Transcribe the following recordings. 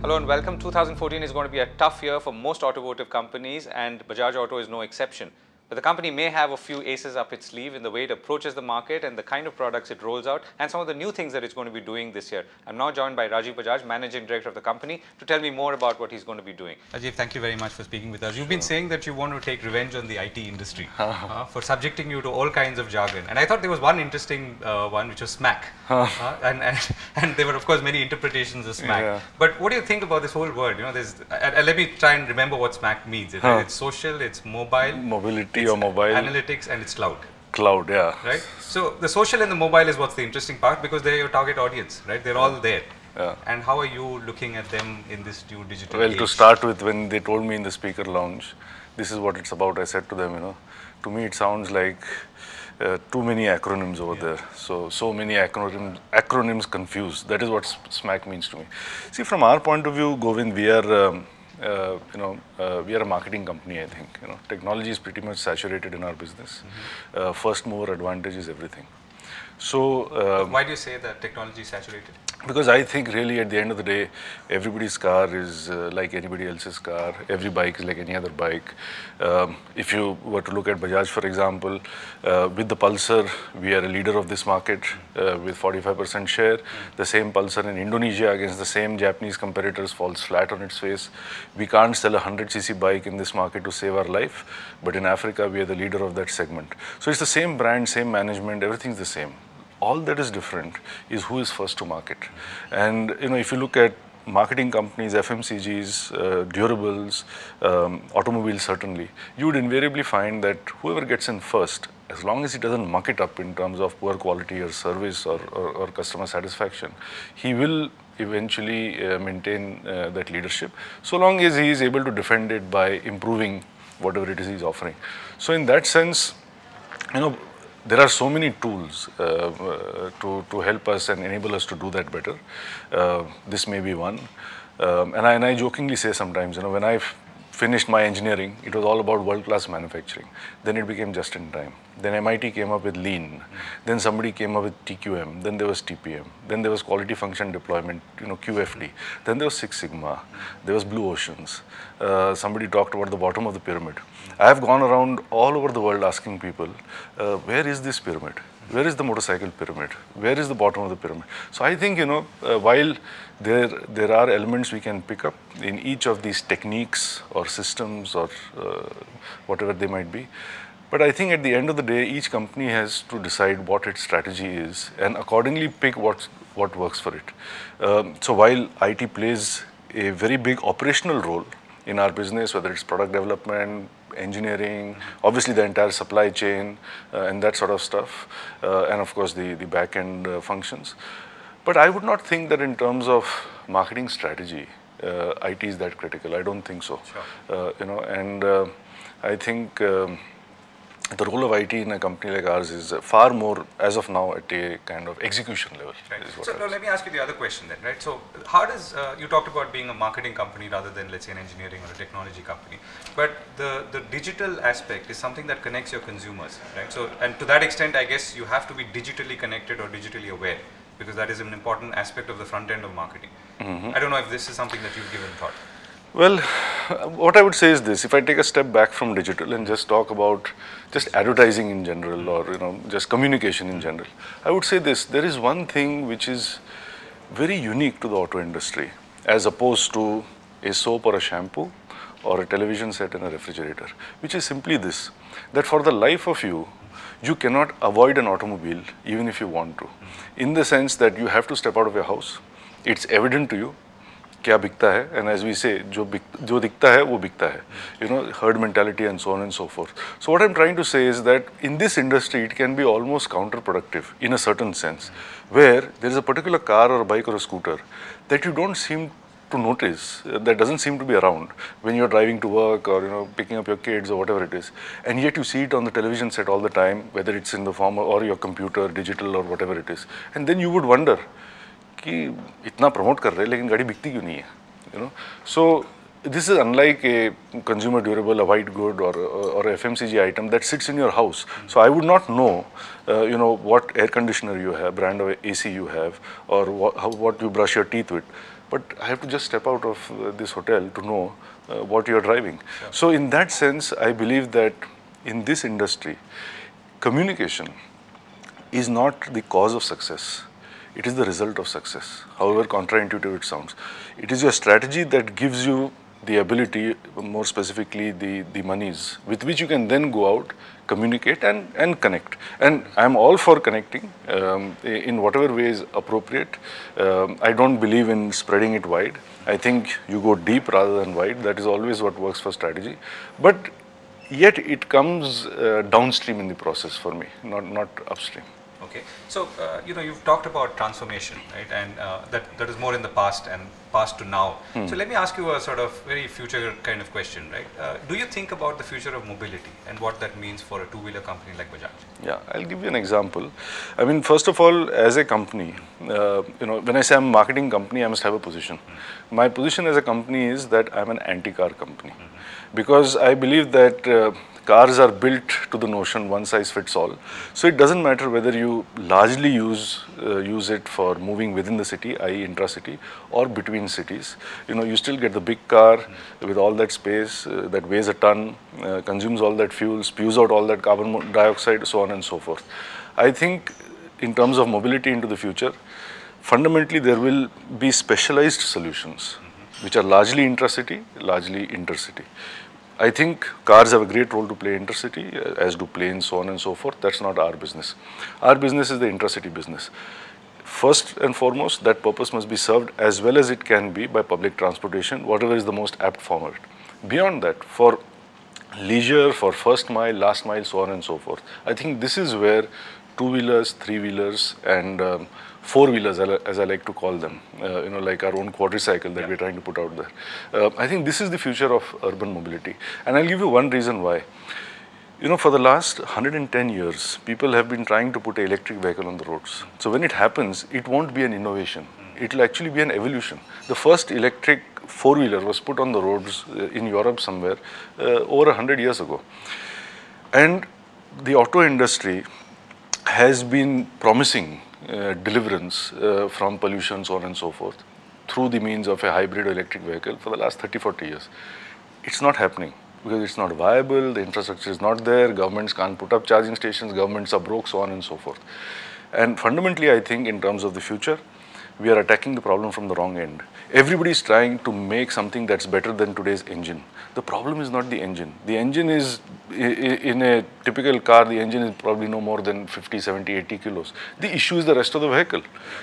Hello and welcome. 2014 is going to be a tough year for most automotive companies, and Bajaj Auto is no exception. But the company may have a few aces up its sleeve in the way it approaches the market and the kind of products it rolls out and some of the new things that it's going to be doing this year. I'm now joined by Rajiv Bajaj, Managing Director of the company, to tell me more about what he's going to be doing. Rajiv, thank you very much for speaking with us. You've been saying that you want to take revenge on the IT industry for subjecting you to all kinds of jargon. And I thought there was one interesting one, which was smack. And there were, of course, many interpretations of smack. Yeah. But what do you think about this whole word? You know, let me try and remember what smack means. It's social, it's mobile. Mobility it's or mobile. Analytics, and it's cloud. Cloud, yeah. Right? So the social and the mobile is what's the interesting part, because they're your target audience, right? They're all there. Yeah. And how are you looking at them in this new digital Well, age? to start with, when they told me in the speaker lounge, this is what it's about, I said to them, to me it sounds like too many acronyms over there. So many acronyms confused. That is what SMAC means to me. See, from our point of view, Govind, we are we are a marketing company, I think. Technology is pretty much saturated in our business. First mover advantage is everything. So why do you say that technology is saturated? Because I think really at the end of the day, everybody's car is like anybody else's car. Every bike is like any other bike. If you were to look at Bajaj, for example, with the Pulsar, we are a leader of this market with 45% share. The same Pulsar in Indonesia against the same Japanese competitors falls flat on its face. We can't sell a 100cc bike in this market to save our life, but in Africa, we are the leader of that segment. So it's the same brand, same management, everything's the same. All that is different is who is first to market. And if you look at marketing companies, FMCGs, durables, automobiles certainly, you would invariably find that whoever gets in first, as long as he doesn't muck it up in terms of poor quality or service or customer satisfaction, he will eventually maintain that leadership, so long as he is able to defend it by improving whatever it is he's offering. So in that sense, there are so many tools to help us and enable us to do that better. This may be one. And I jokingly say sometimes, when I finished my engineering, it was all about world-class manufacturing. Then it became just in time. Then MIT came up with Lean. Then somebody came up with TQM. Then there was TPM. Then there was quality function deployment, QFD. Then there was Six Sigma. There was Blue Oceans. Somebody talked about the bottom of the pyramid. I have gone around all over the world asking people, where is this pyramid? Where is the motorcycle pyramid? Where is the bottom of the pyramid? So I think, while there are elements we can pick up in each of these techniques or systems or whatever they might be, but I think at the end of the day, each company has to decide what its strategy is and accordingly pick what works for it. So while IT plays a very big operational role in our business, whether it's product development, engineering, obviously the entire supply chain and that sort of stuff, and of course the back-end functions. But I would not think that in terms of marketing strategy, IT is that critical. I don't think so. Sure. I think the role of IT in a company like ours is far more, as of now, at a kind of execution level. Right. So now let me ask you the other question then, right? So how does, you talked about being a marketing company rather than, let's say, an engineering or a technology company, but the digital aspect is something that connects your consumers, right? So, and to that extent, I guess you have to be digitally connected or digitally aware, because that is an important aspect of the front end of marketing. I don't know if this is something that you've given thought. Well, what I would say is this: if I take a step back from digital and just talk about just advertising in general, or just communication in general, I would say this: there is one thing which is very unique to the auto industry, as opposed to a soap or a shampoo, or a television set and a refrigerator, which is simply this: that for the life of you, you cannot avoid an automobile even if you want to, in the sense that you have to step out of your house. It's evident to you. क्या बिकता है, and as we say, जो दिखता है वो बिकता है, herd mentality and so on and so forth. So what I'm trying to say is that in this industry, it can be almost counterproductive in a certain sense, where there is a particular car or a bike or a scooter that you don't seem to notice, that doesn't seem to be around when you're driving to work or picking up your kids or whatever it is, and yet you see it on the television set all the time, whether it's in the form or your computer, digital or whatever it is, and then you would wonder, कि इतना promote कर रहे हैं लेकिन गाड़ी बिकती क्यों नहीं है, So this is unlike a consumer durable, a white good or FMCG item that sits in your house. So I would not know, what air conditioner you have, brand of AC you have, or what you brush your teeth with. but I have to just step out of this hotel to know what you are driving. Sure. So in that sense, I believe that in this industry, communication is not the cause of success. It is the result of success, however counterintuitive it sounds. It is your strategy that gives you the ability, more specifically the monies, with which you can then go out, communicate and connect. And I'm all for connecting in whatever way is appropriate. I don't believe in spreading it wide. I think you go deep rather than wide. That is always what works for strategy. But yet it comes downstream in the process for me, not upstream. Okay, so you've talked about transformation, right, and that is more in the past and past to now. So let me ask you a sort of very future kind of question, right? Do you think about the future of mobility and what that means for a two-wheeler company like Bajaj? Yeah, I'll give you an example. I mean, first of all, as a company, when I say I'm a marketing company, I must have a position. My position as a company is that I'm an anti-car company, because I believe that cars are built to the notion one size fits all. So it doesn't matter whether you largely use it for moving within the city, i.e. intra-city, or between cities. You still get the big car with all that space that weighs a ton, consumes all that fuel, spews out all that carbon dioxide, so on and so forth. I think in terms of mobility into the future, fundamentally there will be specialized solutions which are largely intra-city, largely intercity. I think cars have a great role to play intercity, as do planes, so on and so forth. That's not our business. Our business is the intracity business. First and foremost, that purpose must be served as well as it can be by public transportation, whatever is the most apt form of it. Beyond that, for leisure, for first mile, last mile, so on and so forth, I think this is where two-wheelers, three-wheelers and four-wheelers, as I like to call them, like our own quadricycle that we're trying to put out there. I think this is the future of urban mobility. And I'll give you one reason why. For the last 110 years, people have been trying to put an electric vehicle on the roads. So when it happens, it won't be an innovation. It will actually be an evolution. The first electric four-wheeler was put on the roads in Europe somewhere over 100 years ago. And the auto industry has been promising deliverance from pollution, so on and so forth, through the means of a hybrid electric vehicle for the last 30-40 years. It's not happening because it's not viable, the infrastructure is not there, governments can't put up charging stations, governments are broke, so on and so forth. And fundamentally, I think in terms of the future, we are attacking the problem from the wrong end. Everybody is trying to make something that's better than today's engine. The problem is not the engine. The engine is, in a typical car, the engine is probably no more than 50, 70, 80 kilos. The issue is the rest of the vehicle.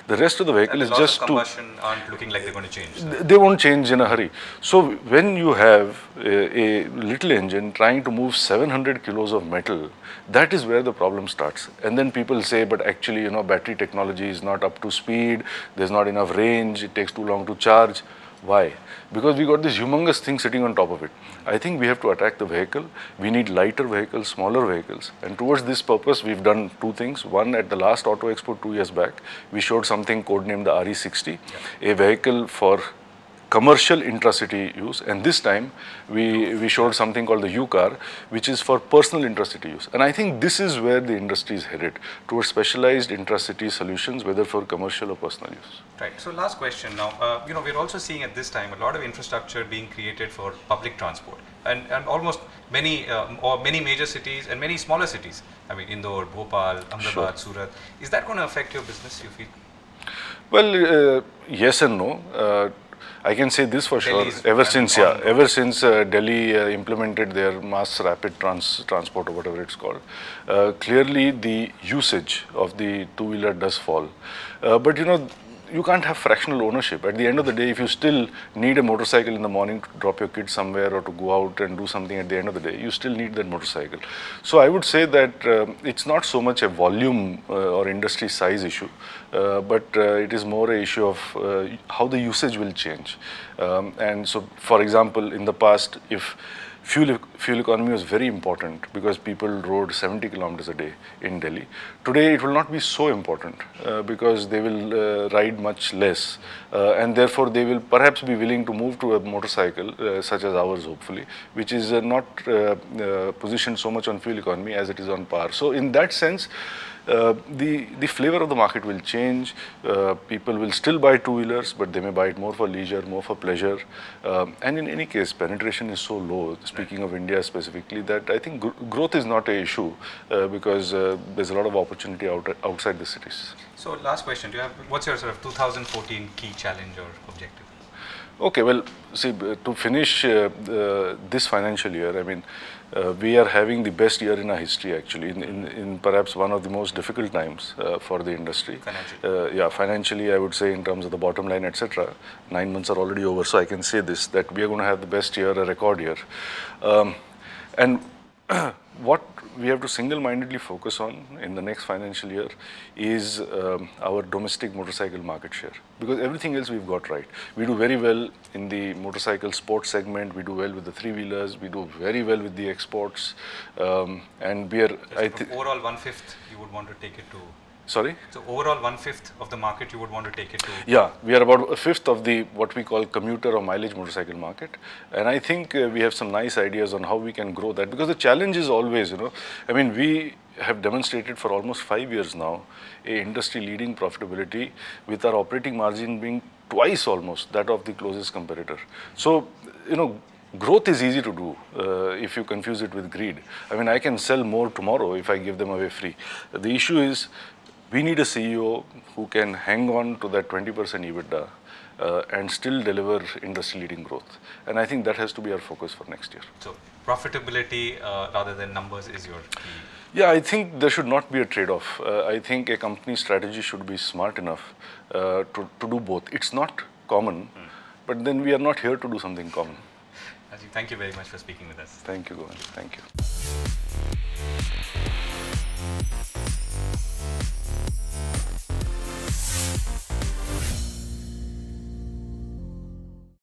The rest of the vehicle is just to... The laws of combustion aren't looking like they're going to change. They won't change in a hurry. So when you have a little engine trying to move 700 kilos of metal, that is where the problem starts. And then people say, but actually, battery technology is not up to speed, there's not enough range, it takes too long to charge. Why? Because we got this humongous thing sitting on top of it. I think we have to attack the vehicle. We need lighter vehicles, smaller vehicles. And towards this purpose, we've done two things. One, at the last Auto Expo 2 years back, we showed something codenamed the RE60, a vehicle for commercial intracity use, and this time we showed something called the U-Car, which is for personal intracity use. And I think this is where the industry is headed, towards specialized intracity solutions, whether for commercial or personal use. Right. So last question now, we're also seeing at this time a lot of infrastructure being created for public transport, and almost many major cities and many smaller cities. I mean, Indore, Bhopal, Ahmedabad, Surat. Is that going to affect your business, you feel? Well, yes and no. I can say this for sure. Ever since Delhi implemented their mass rapid transport or whatever it's called, clearly the usage of the two-wheeler does fall. But you can't have fractional ownership. At the end of the day, if you still need a motorcycle in the morning to drop your kids somewhere or to go out and do something at the end of the day, you still need that motorcycle. So I would say that it's not so much a volume or industry size issue, but it is more an issue of how the usage will change. And so, for example, in the past, if fuel economy was very important because people rode 70 kilometers a day in Delhi. Today, it will not be so important because they will ride much less, and therefore they will perhaps be willing to move to a motorcycle such as ours, hopefully, which is not positioned so much on fuel economy as it is on power. So in that sense, the flavor of the market will change. People will still buy two-wheelers, but they may buy it more for leisure, more for pleasure. And in any case, penetration is so low, speaking of India specifically, that I think growth is not an issue because there's a lot of opportunity outside the cities. So last question, what's your sort of 2014 key challenge or objective? Okay, well, see, to finish this financial year, I mean, we are having the best year in our history actually, in perhaps one of the most difficult times for the industry. Financially? Yeah, financially I would say in terms of the bottom line, etc. 9 months are already over, so I can say this, that we are going to have the best year, a record year. And what we have to single-mindedly focus on in the next financial year is our domestic motorcycle market share, because everything else we've got right. We do very well in the motorcycle sports segment, we do well with the three-wheelers, we do very well with the exports, and we are... Overall 1/5 you would want to take it to... Sorry? So overall 1/5 of the market you would want to take it to? Yeah, we are about 1/5 of the what we call commuter or mileage motorcycle market, and I think we have some nice ideas on how we can grow that, because the challenge is always, I mean, we have demonstrated for almost 5 years now a industry leading profitability with our operating margin being twice almost that of the closest competitor. So, growth is easy to do if you confuse it with greed. I mean, I can sell more tomorrow if I give them away free. The issue is, we need a CEO who can hang on to that 20% EBITDA and still deliver industry-leading growth. And I think that has to be our focus for next year. So profitability rather than numbers is your key? Yeah, I think there should not be a trade-off. I think a company's strategy should be smart enough to do both. It's not common, but then we are not here to do something common. Rajiv, thank you very much for speaking with us. Thank you, Govindraj. Thank you.